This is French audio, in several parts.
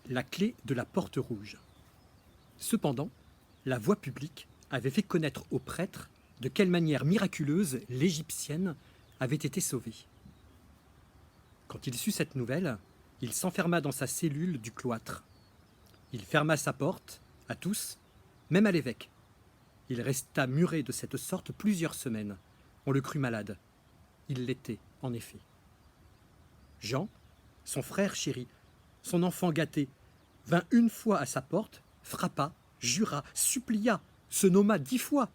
la clé de la porte rouge. Cependant, la voix publique avait fait connaître aux prêtres de quelle manière miraculeuse l'Égyptienne avait été sauvée. Quand il sut cette nouvelle, il s'enferma dans sa cellule du cloître. Il ferma sa porte à tous, même à l'évêque. Il resta muré de cette sorte plusieurs semaines. On le crut malade. Il l'était, en effet. Jean, son frère chéri, son enfant gâté, vint une fois à sa porte, frappa, jura, supplia, se nomma 10 fois.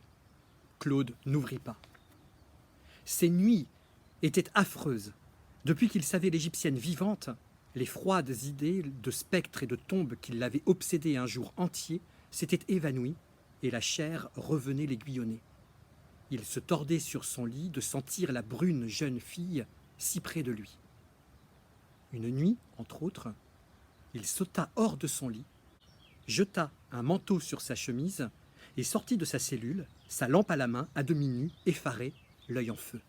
Claude n'ouvrit pas. Ces nuits étaient affreuses. Depuis qu'il savait l'Égyptienne vivante, les froides idées de spectres et de tombes qui l'avaient obsédé un jour entier s'étaient évanouies et la chair revenait l'aiguillonner. Il se tordait sur son lit de sentir la brune jeune fille si près de lui. Une nuit, entre autres, il sauta hors de son lit, jeta un manteau sur sa chemise et sortit de sa cellule, sa lampe à la main, à demi nu, effaré, l'œil en feu.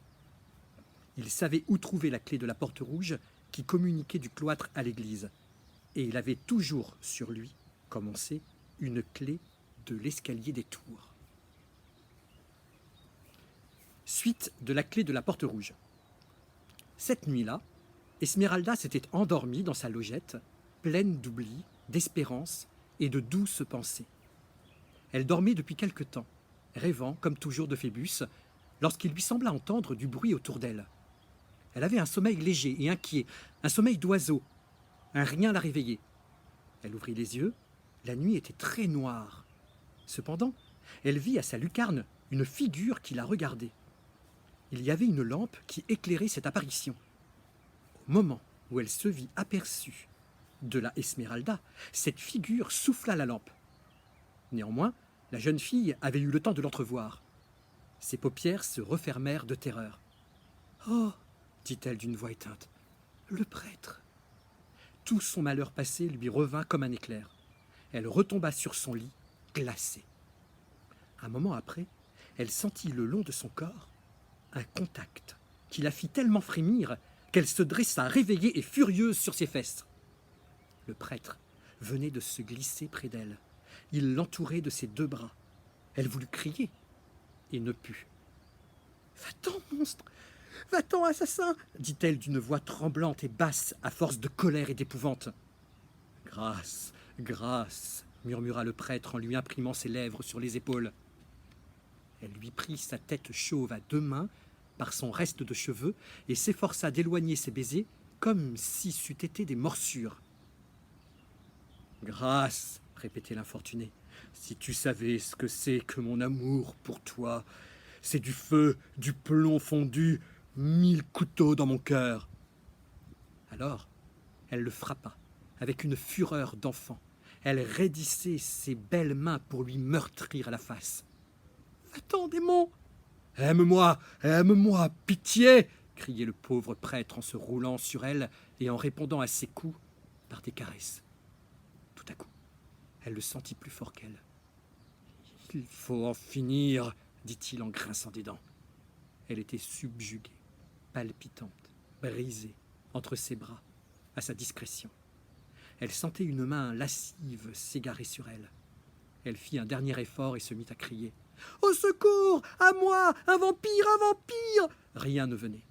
Il savait où trouver la clé de la porte rouge qui communiquait du cloître à l'église, et il avait toujours sur lui, comme on sait, une clé de l'escalier des tours. Suite de la clé de la porte rouge. Cette nuit-là, Esmeralda s'était endormie dans sa logette, pleine d'oubli, d'espérance et de douces pensées. Elle dormait depuis quelque temps, rêvant, comme toujours, de Phébus, lorsqu'il lui sembla entendre du bruit autour d'elle. Elle avait un sommeil léger et inquiet, un sommeil d'oiseau. Un rien la réveillait. Elle ouvrit les yeux. La nuit était très noire. Cependant, elle vit à sa lucarne une figure qui la regardait. Il y avait une lampe qui éclairait cette apparition. Au moment où elle se vit aperçue de la Esmeralda, cette figure souffla la lampe. Néanmoins, la jeune fille avait eu le temps de l'entrevoir. Ses paupières se refermèrent de terreur. « Oh !» dit-elle d'une voix éteinte. « Le prêtre !» Tout son malheur passé lui revint comme un éclair. Elle retomba sur son lit, glacée. Un moment après, elle sentit le long de son corps un contact qui la fit tellement frémir qu'elle se dressa réveillée et furieuse sur ses fesses. Le prêtre venait de se glisser près d'elle. Il l'entourait de ses 2 bras. Elle voulut crier et ne put. « Va-t'en, monstre! Va-t'en, assassin !» dit-elle d'une voix tremblante et basse à force de colère et d'épouvante. « Grâce, grâce !» murmura le prêtre en lui imprimant ses lèvres sur les épaules. Elle lui prit sa tête chauve à 2 mains par son reste de cheveux et s'efforça d'éloigner ses baisers comme si c'eût été des morsures. « Grâce !» répétait l'infortuné. « Si tu savais ce que c'est que mon amour pour toi, c'est du feu, du plomb fondu, 1000 couteaux dans mon cœur. » Alors, elle le frappa avec une fureur d'enfant. Elle raidissait ses belles mains pour lui meurtrir la face. « Va-t'en, démon !»« Aime-moi, aime-moi, pitié !» criait le pauvre prêtre en se roulant sur elle et en répondant à ses coups par des caresses. Tout à coup, elle le sentit plus fort qu'elle. « Il faut en finir !» dit-il en grinçant des dents. Elle était subjuguée, palpitante, brisée, entre ses bras, à sa discrétion. Elle sentait une main lascive s'égarer sur elle. Elle fit un dernier effort et se mit à crier. « Au secours! À moi! Un vampire! Un vampire !» Rien ne venait.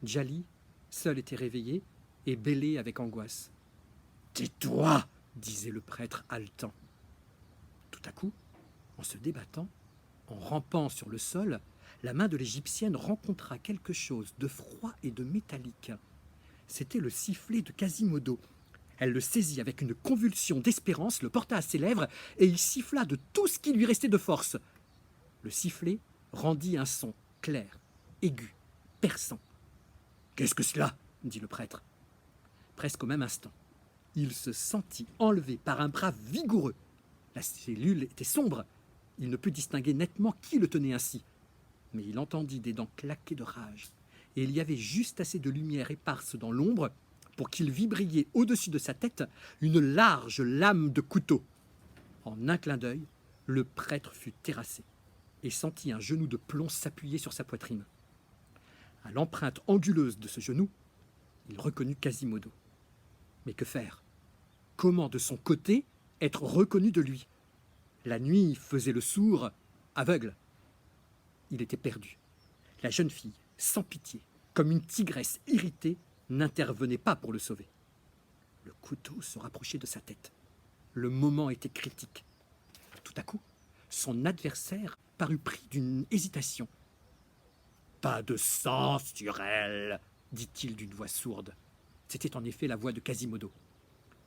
Djali, seule, était réveillée et bêlait avec angoisse. « Tais-toi !» disait le prêtre haletant. Tout à coup, en se débattant, en rampant sur le sol, la main de l'Égyptienne rencontra quelque chose de froid et de métallique. C'était le sifflet de Quasimodo. Elle le saisit avec une convulsion d'espérance, le porta à ses lèvres et il siffla de tout ce qui lui restait de force. Le sifflet rendit un son clair, aigu, perçant. « Qu'est-ce que cela ?» dit le prêtre. Presque au même instant, il se sentit enlevé par un bras vigoureux. La cellule était sombre. Il ne put distinguer nettement qui le tenait ainsi. Mais il entendit des dents claquer de rage. Et il y avait juste assez de lumière éparse dans l'ombre pour qu'il vît briller au-dessus de sa tête une large lame de couteau. En un clin d'œil, le prêtre fut terrassé et sentit un genou de plomb s'appuyer sur sa poitrine. À l'empreinte anguleuse de ce genou, il reconnut Quasimodo. Mais que faire ? comment, de son côté, être reconnu de lui? La nuit faisait le sourd, aveugle. Il était perdu. La jeune fille, sans pitié, comme une tigresse irritée, n'intervenait pas pour le sauver. Le couteau se rapprochait de sa tête. Le moment était critique. Tout à coup, son adversaire parut pris d'une hésitation. « Pas de sang sur elle !» dit-il d'une voix sourde. C'était en effet la voix de Quasimodo.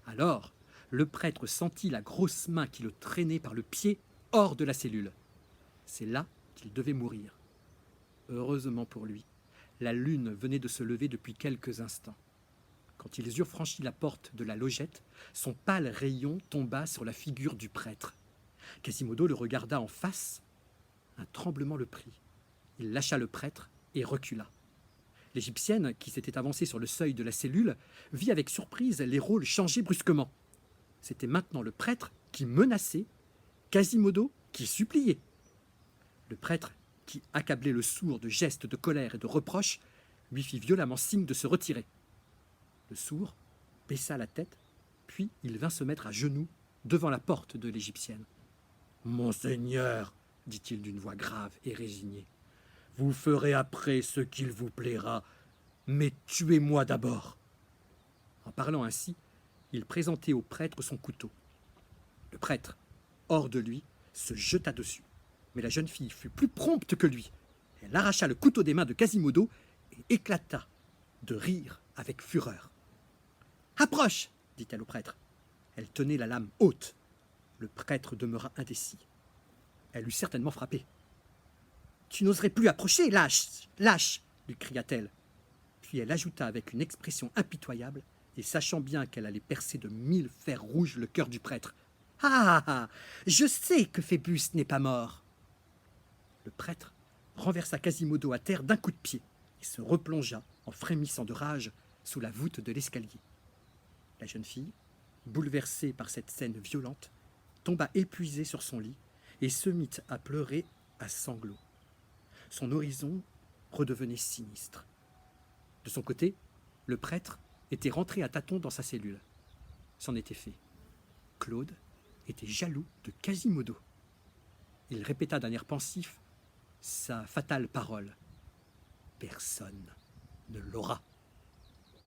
Alors, le prêtre sentit la grosse main qui le traînait par le pied hors de la cellule. C'est là qu'il devait mourir. Heureusement pour lui, la lune venait de se lever depuis quelques instants. Quand ils eurent franchi la porte de la logette, son pâle rayon tomba sur la figure du prêtre. Quasimodo le regarda en face. Un tremblement le prit. Il lâcha le prêtre et recula. L'Égyptienne, qui s'était avancée sur le seuil de la cellule, vit avec surprise les rôles changer brusquement. C'était maintenant le prêtre qui menaçait, Quasimodo qui suppliait. Le prêtre, qui accablait le sourd de gestes de colère et de reproches, lui fit violemment signe de se retirer. Le sourd baissa la tête, puis il vint se mettre à genoux devant la porte de l'Égyptienne. « Monseigneur, dit-il d'une voix grave et résignée, vous ferez après ce qu'il vous plaira, mais tuez-moi d'abord. » En parlant ainsi, il présentait au prêtre son couteau. Le prêtre, hors de lui, se jeta dessus. Mais la jeune fille fut plus prompte que lui. Elle arracha le couteau des mains de Quasimodo et éclata de rire avec fureur. « Approche !» dit-elle au prêtre. Elle tenait la lame haute. Le prêtre demeura indécis. Elle eût certainement frappé. « Tu n'oserais plus approcher, lâche, lâche !» lui cria-t-elle. Puis elle ajouta avec une expression impitoyable, et sachant bien qu'elle allait percer de 1000 fers rouges le cœur du prêtre. « Ah, je sais que Phébus n'est pas mort !» Le prêtre renversa Quasimodo à terre d'un coup de pied et se replongea, en frémissant de rage, sous la voûte de l'escalier. La jeune fille, bouleversée par cette scène violente, tomba épuisée sur son lit et se mit à pleurer à sanglots. Son horizon redevenait sinistre. De son côté, le prêtre était rentré à tâtons dans sa cellule. C'en était fait. Claude était jaloux de Quasimodo. Il répéta d'un air pensif sa fatale parole. « Personne ne l'aura. »